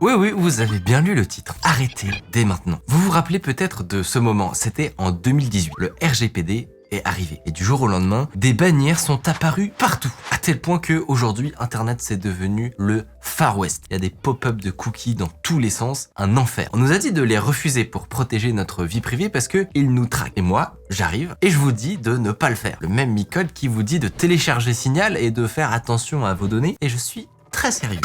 Oui, oui, vous avez bien lu le titre. Arrêtez dès maintenant. Vous vous rappelez peut-être de ce moment, c'était en 2018. Le RGPD est arrivé. Et du jour au lendemain, des bannières sont apparues partout. À tel point que aujourd'hui, Internet c'est devenu le Far West. Il y a des pop-up de cookies dans tous les sens, un enfer. On nous a dit de les refuser pour protéger notre vie privée parce que ils nous traquent. Et moi, j'arrive et je vous dis de ne pas le faire. Le même Micode qui vous dit de télécharger Signal et de faire attention à vos données. Et je suis très sérieux.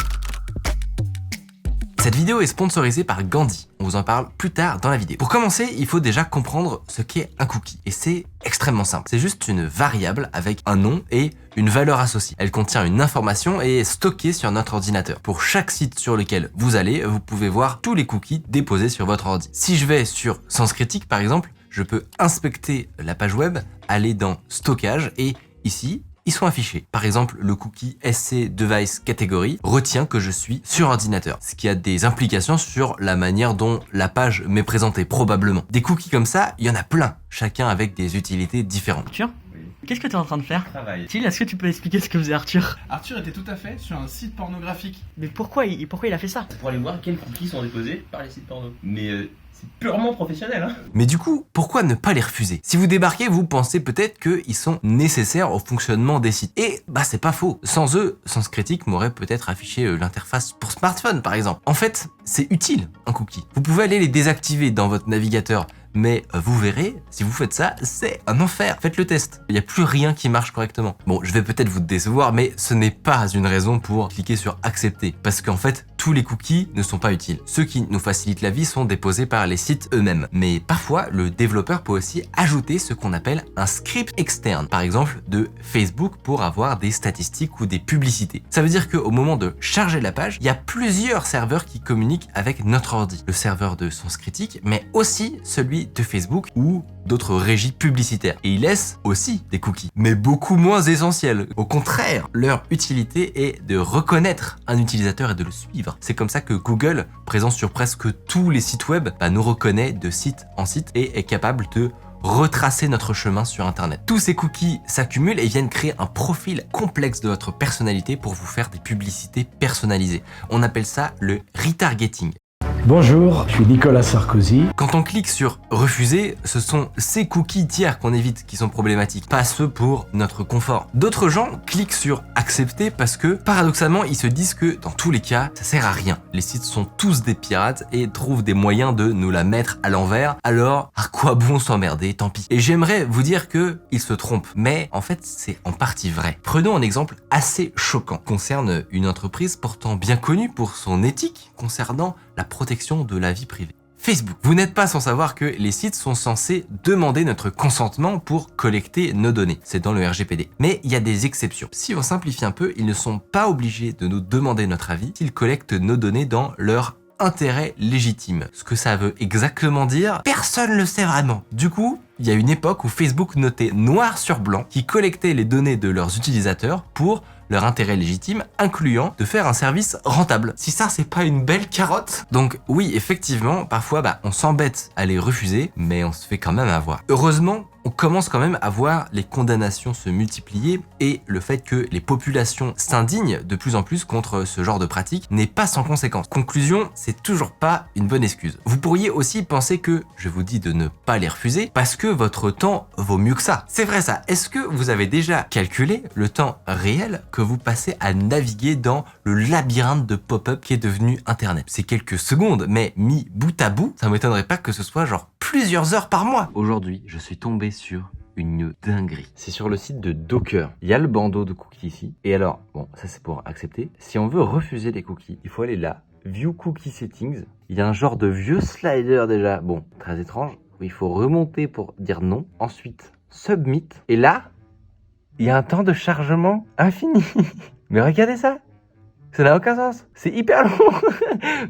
Cette vidéo est sponsorisée par Gandhi. On vous en parle plus tard dans la vidéo. Pour commencer, il faut déjà comprendre ce qu'est un cookie. Et c'est extrêmement simple. C'est juste une variable avec un nom et une valeur associée. Elle contient une information et est stockée sur notre ordinateur. Pour chaque site sur lequel vous allez, vous pouvez voir tous les cookies déposés sur votre ordi. Si je vais sur Sens Critique par exemple, je peux inspecter la page web, aller dans Stockage et ici, ils sont affichés. Par exemple, le cookie SC Device Category retient que je suis sur ordinateur, ce qui a des implications sur la manière dont la page m'est présentée, probablement. Des cookies comme ça, il y en a plein, chacun avec des utilités différentes. Arthur, qu'est-ce que tu es en train de faire? Travail. Thiel, est-ce que tu peux expliquer ce que faisait Arthur? Arthur était tout à fait sur un site pornographique. Mais pourquoi il a fait ça? Pour aller voir quels cookies sont déposés par les sites porno. Mais c'est purement professionnel, hein. Mais du coup, pourquoi ne pas les refuser? Si vous débarquez, vous pensez peut-être qu'ils sont nécessaires au fonctionnement des sites. Et bah c'est pas faux. Sans eux, Sens Critique m'aurait peut-être affiché l'interface pour smartphone par exemple. En fait, c'est utile un cookie. Vous pouvez aller les désactiver dans votre navigateur. Mais vous verrez, si vous faites ça, c'est un enfer. Faites le test. Il n'y a plus rien qui marche correctement. Bon, je vais peut-être vous décevoir, mais ce n'est pas une raison pour cliquer sur accepter. Parce qu'en fait, tous les cookies ne sont pas utiles. Ceux qui nous facilitent la vie sont déposés par les sites eux-mêmes. Mais parfois, le développeur peut aussi ajouter ce qu'on appelle un script externe. Par exemple, de Facebook pour avoir des statistiques ou des publicités. Ça veut dire qu'au moment de charger la page, il y a plusieurs serveurs qui communiquent avec notre ordi. Le serveur de Sens Critique, mais aussi celui de Facebook ou d'autres régies publicitaires. Et ils laissent aussi des cookies, mais beaucoup moins essentiels. Au contraire, leur utilité est de reconnaître un utilisateur et de le suivre. C'est comme ça que Google, présent sur presque tous les sites web, nous reconnaît de site en site et est capable de retracer notre chemin sur Internet. Tous ces cookies s'accumulent et viennent créer un profil complexe de votre personnalité pour vous faire des publicités personnalisées. On appelle ça le retargeting. Bonjour, je suis Nicolas Sarkozy. Quand on clique sur refuser, ce sont ces cookies tiers qu'on évite qui sont problématiques, pas ceux pour notre confort. D'autres gens cliquent sur accepter parce que paradoxalement ils se disent que dans tous les cas ça sert à rien. Les sites sont tous des pirates et trouvent des moyens de nous la mettre à l'envers, alors à quoi bon s'emmerder, tant pis. Et j'aimerais vous dire que ils se trompent, mais en fait c'est en partie vrai. Prenons un exemple assez choquant, concerne une entreprise pourtant bien connue pour son éthique concernant la protection de la vie privée. Facebook. Vous n'êtes pas sans savoir que les sites sont censés demander notre consentement pour collecter nos données. C'est dans le RGPD. Mais il y a des exceptions. Si on simplifie un peu, ils ne sont pas obligés de nous demander notre avis s'ils collectent nos données dans leur intérêt légitime. Ce que ça veut exactement dire, personne ne le sait vraiment. Du coup, il y a une époque où Facebook notait noir sur blanc qui collectait les données de leurs utilisateurs pour leur intérêt légitime, incluant de faire un service rentable. Si ça, c'est pas une belle carotte? Donc oui, effectivement, parfois, on s'embête à les refuser, mais on se fait quand même avoir. Heureusement, on commence quand même à voir les condamnations se multiplier et le fait que les populations s'indignent de plus en plus contre ce genre de pratique n'est pas sans conséquence. Conclusion, c'est toujours pas une bonne excuse. Vous pourriez aussi penser que je vous dis de ne pas les refuser parce que votre temps vaut mieux que ça. C'est vrai ça. Est-ce que vous avez déjà calculé le temps réel que vous passez à naviguer dans le labyrinthe de pop-up qui est devenu Internet? C'est quelques secondes, mais mis bout à bout, ça m'étonnerait pas que ce soit genre plusieurs heures par mois. Aujourd'hui, je suis tombé sur une dinguerie. C'est sur le site de Docker. Il y a le bandeau de cookies ici. Et alors, bon, ça c'est pour accepter. Si on veut refuser les cookies, il faut aller là, View Cookie Settings. Il y a un genre de vieux slider déjà. Bon, très étrange. Où il faut remonter pour dire non. Ensuite, Submit. Et là, il y a un temps de chargement infini. Mais regardez ça. Ça n'a aucun sens. C'est hyper long.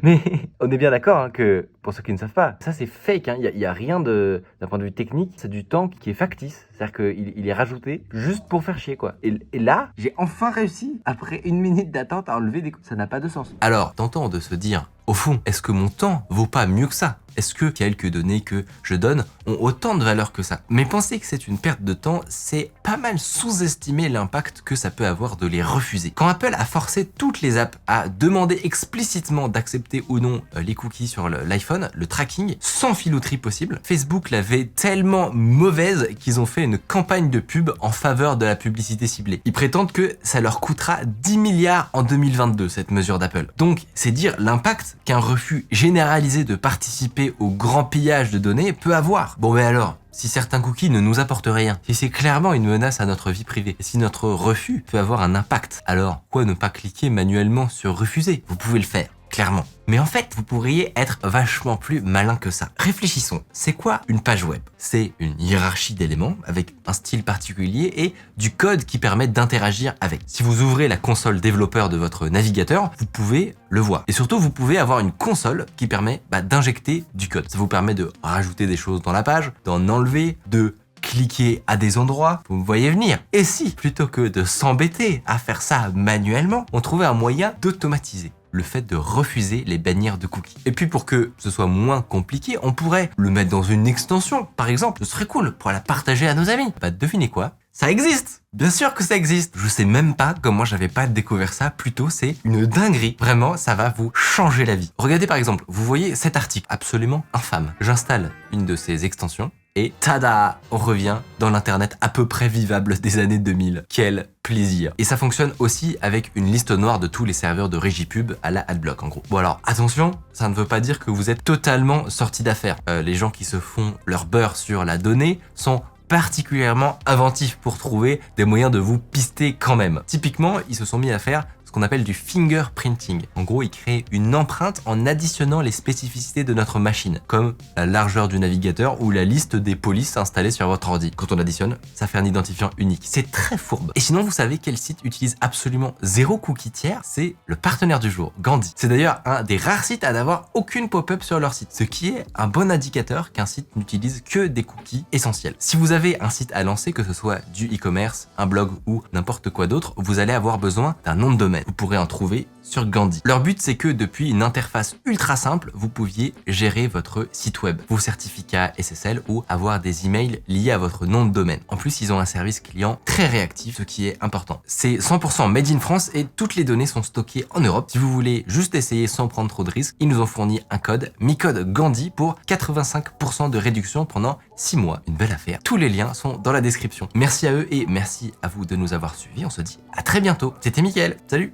Mais on est bien d'accord que, pour ceux qui ne savent pas, ça c'est fake. Il y a rien d'un point de vue technique. C'est du temps qui est factice. C'est-à-dire qu'il est rajouté juste pour faire chier, quoi. Et là, j'ai enfin réussi, après 1 minute d'attente, à enlever des... Ça n'a pas de sens. Alors, tentant de se dire, au fond, est-ce que mon temps vaut pas mieux que ça ? Est-ce que quelques données que je donne ont autant de valeur que ça ? Mais penser que c'est une perte de temps, c'est pas mal sous-estimer l'impact que ça peut avoir de les refuser. Quand Apple a forcé toutes les apps à demander explicitement d'accepter ou non les cookies sur l'iPhone, le tracking, sans filouterie possible, Facebook l'avait tellement mauvaise qu'ils ont fait une campagne de pub en faveur de la publicité ciblée. Ils prétendent que ça leur coûtera 10 milliards en 2022, cette mesure d'Apple. Donc, c'est dire l'impact qu'un refus généralisé de participer au grand pillage de données peut avoir. Bon, mais alors, si certains cookies ne nous apportent rien, si c'est clairement une menace à notre vie privée, et si notre refus peut avoir un impact, alors pourquoi ne pas cliquer manuellement sur refuser ? Vous pouvez le faire, clairement. Mais en fait, vous pourriez être vachement plus malin que ça. Réfléchissons, c'est quoi une page web ? C'est une hiérarchie d'éléments avec un style particulier et du code qui permet d'interagir avec. Si vous ouvrez la console développeur de votre navigateur, vous pouvez le voir. Et surtout, vous pouvez avoir une console qui permet d'injecter du code. Ça vous permet de rajouter des choses dans la page, d'en enlever, de cliquer à des endroits, vous me voyez venir. Et si, plutôt que de s'embêter à faire ça manuellement, on trouvait un moyen d'automatiser le fait de refuser les bannières de cookies. Et puis pour que ce soit moins compliqué, on pourrait le mettre dans une extension, par exemple. Ce serait cool pour la partager à nos amis. Devinez quoi ? Ça existe! Bien sûr que ça existe! Je sais même pas comment j'avais pas découvert ça plus tôt, c'est une dinguerie. Vraiment, ça va vous changer la vie. Regardez par exemple, vous voyez cet article absolument infâme. J'installe une de ces extensions et tada! On revient dans l'internet à peu près vivable des années 2000. Quel plaisir! Et ça fonctionne aussi avec une liste noire de tous les serveurs de régie pub à la Adblock en gros. Bon alors, attention, ça ne veut pas dire que vous êtes totalement sorti d'affaire. Les gens qui se font leur beurre sur la donnée sont particulièrement inventifs pour trouver des moyens de vous pister quand même. Typiquement, ils se sont mis à faire ce qu'on appelle du fingerprinting. En gros, ils créent une empreinte en additionnant les spécificités de notre machine, comme la largeur du navigateur ou la liste des polices installées sur votre ordi. Quand on additionne, ça fait un identifiant unique. C'est très fourbe. Et sinon, vous savez quel site utilise absolument zéro cookie tiers ? C'est le partenaire du jour, Gandhi. C'est d'ailleurs un des rares sites à n'avoir aucune pop-up sur leur site, ce qui est un bon indicateur qu'un site n'utilise que des cookies essentiels. Si vous avez un site à lancer, que ce soit du e-commerce, un blog ou n'importe quoi d'autre, vous allez avoir besoin d'un nom de domaine. Vous pourrez en trouver sur Gandhi. Leur but, c'est que depuis une interface ultra simple, vous pouviez gérer votre site web, vos certificats SSL ou avoir des emails liés à votre nom de domaine. En plus, ils ont un service client très réactif, ce qui est important. C'est 100% made in France et toutes les données sont stockées en Europe. Si vous voulez juste essayer sans prendre trop de risques, ils nous ont fourni un code, mi-code Gandhi pour 85% de réduction pendant 6 mois. Une belle affaire. Tous les liens sont dans la description. Merci à eux et merci à vous de nous avoir suivis. On se dit à très bientôt. C'était Mickaël. Salut!